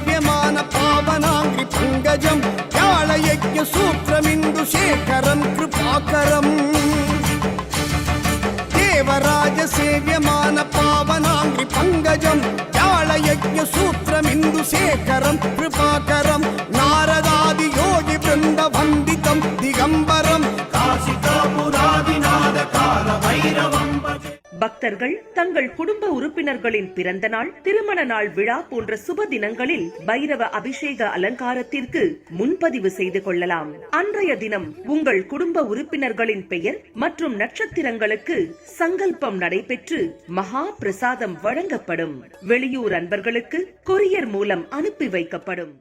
సేవ్యమాన పావనాంగ్రి పంకజం వ్యాళయజ్ఞ సూత్రమిందు శేఖరం కృపాకరం దేవరాజ సేవ్యమాన పావనాంగ్రి పంకజం వ్యాళయజ్ఞ సూత్రమిందు శేఖరం కృపాకరం నారదాది యోగి బృంద వందితం దిగంబరం కాశికాపురాదినాద కాల భైరవం. பக்தர்கள் தங்கள் குடும்ப உறுப்பினர்களின் பிறந்த நாள், திருமண நாள் விழா போன்ற சுப தினங்களில் பைரவ அபிஷேக அலங்காரத்திற்கு முன்பதிவு செய்து கொள்ளலாம். அன்றைய தினம் உங்கள் குடும்ப உறுப்பினர்களின் பெயர் மற்றும் நட்சத்திரங்களுக்கு சங்கல்பம் நடைபெற்று மகா பிரசாதம் வழங்கப்படும். வெளியூர் அன்பர்களுக்கு கொரியர் மூலம் அனுப்பி வைக்கப்படும்.